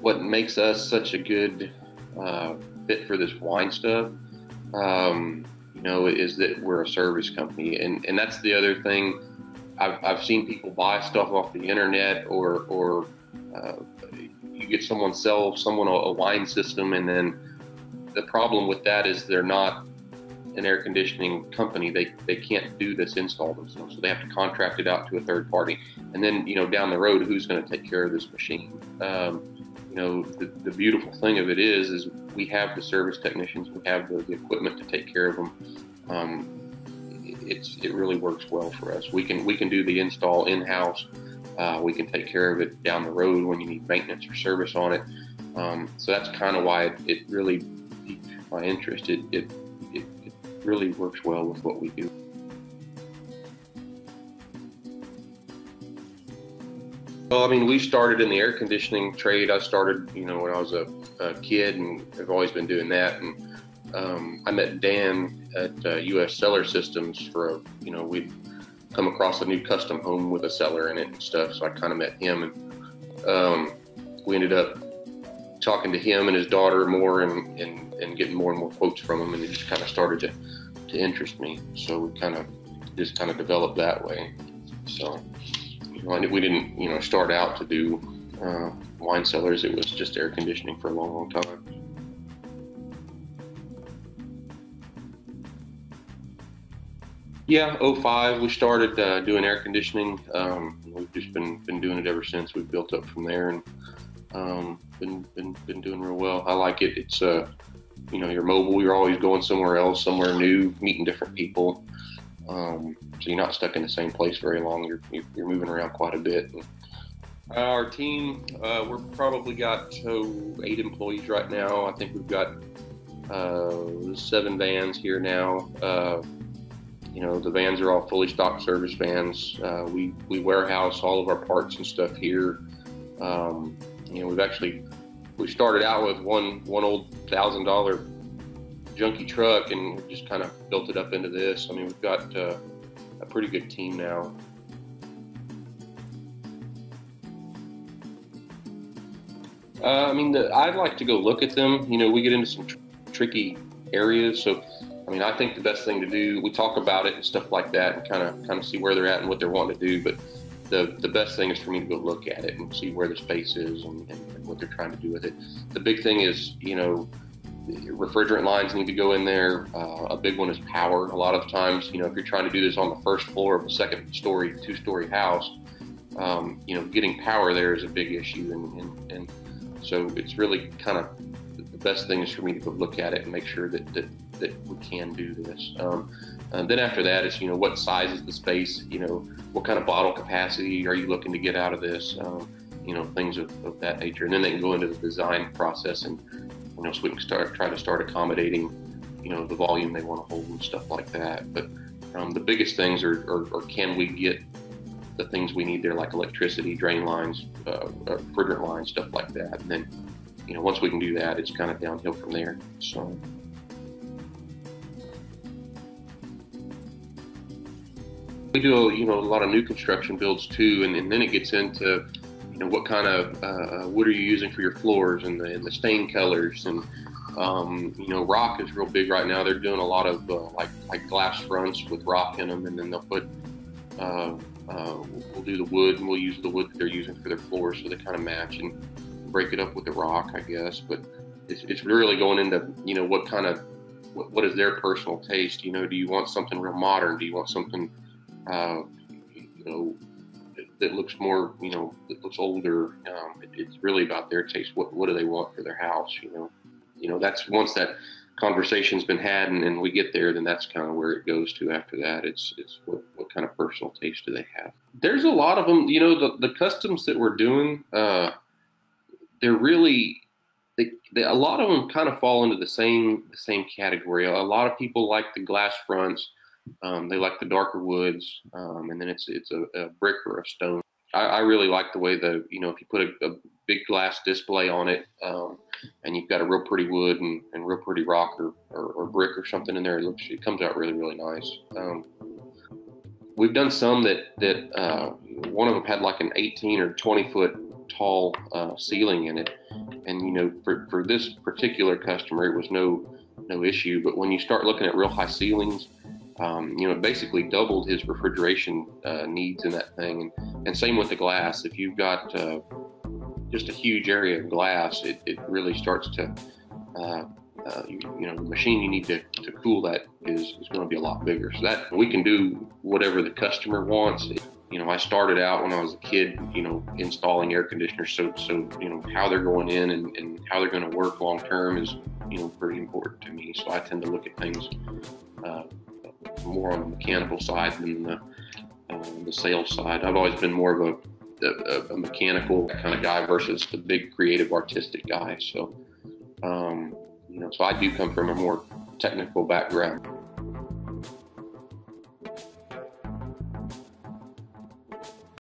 what makes us such a good fit for this wine stuff, is that we're a service company, and that's the other thing. I've seen people buy stuff off the internet, or you get sell someone a wine system, and then the problem with that is they're not an air conditioning company. They can't do this install themselves, so they have to contract it out to a third party. And then down the road, who's going to take care of this machine? The beautiful thing of it is we have the service technicians, we have the equipment to take care of them. It really works well for us. We can do the install in-house. We can take care of it down the road when you need maintenance or service on it. So that's kind of why it really piqued my interest. It really works well with what we do. Well, I mean, we started in the air conditioning trade. I started, when I was a kid, and I've always been doing that. And I met Dan at US Cellar Systems we'd come across a new custom home with a cellar in it and stuff. So I kind of met him, and we ended up talking to him and his daughter more, and getting more and more quotes from him, and it just kind of started to interest me. So we kind of developed that way. So we didn't start out to do wine cellars. It was just air conditioning for a long time. Yeah, '05 we started doing air conditioning. We've just been doing it ever since. We've built up from there, and been doing real well. I like it. It's you're mobile. You're always going somewhere else, somewhere new, meeting different people. So you're not stuck in the same place very long. You're moving around quite a bit. Our team, we're probably got 8 employees right now. I think we've got 7 vans here now. The vans are all fully stocked service vans. We warehouse all of our parts and stuff here. We started out with one old $1,000 junky truck, and we just kind of built it up into this. I mean, we've got a pretty good team now. I'd like to go look at them. We get into some tricky areas, so I think the best thing to do, we talk about it and stuff like that, and kind of see where they're at and what they're wanting to do. But the best thing is for me to go look at it and see where the space is and what they're trying to do with it. The big thing is, refrigerant lines need to go in there. A big one is power. A lot of times, if you're trying to do this on the first floor of a 2-story house, getting power there is a big issue, and so it's really kind of the best thing is for me to go look at it and make sure that we can do this. Then after that is, what size is the space? What kind of bottle capacity are you looking to get out of this? Things of that nature. And then they can go into the design process, and so we can try to start accommodating, the volume they want to hold and stuff like that. But the biggest things are can we get the things we need there, like electricity, drain lines, refrigerant lines, stuff like that. And then, once we can do that, it's kind of downhill from there. So. We do a lot of new construction builds too, and then it gets into what kind of wood are you using for your floors, and the stain colors, and rock is real big right now. They're doing a lot of like glass fronts with rock in them, and then they'll put we'll do the wood, and we'll use the wood that they're using for their floors, so they kind of match, and break it up with the rock, I guess. But it's really going into what is their personal taste. Do you want something real modern? Do you want something that looks more, that looks older? It's really about their taste. What do they want for their house? That's once that conversation's been had and we get there, then that's kind of where it goes to after that. It's what kind of personal taste do they have? There's a lot of them. The customs that we're doing, they're really, a lot of them kind of fall into the same category. A lot of people like the glass fronts. They like the darker woods, and then it's a brick or a stone. I really like the way if you put a big glass display on it, and you've got a real pretty wood and real pretty rock or brick or something in there, it comes out really, really nice. We've done some that one of them had like an 18 or 20 foot tall ceiling in it, And for this particular customer, it was no issue. But when you start looking at real high ceilings, it basically doubled his refrigeration needs in that thing. And same with the glass. If you've got just a huge area of glass, it really starts to, the machine you need to cool that is going to be a lot bigger. So that we can do whatever the customer wants. I started out when I was a kid, installing air conditioners. So how they're going in and how they're going to work long term is, pretty important to me. So I tend to look at things more on the mechanical side than the sales side. I've always been more of a mechanical kind of guy versus the big creative artistic guy. So, so I do come from a more technical background.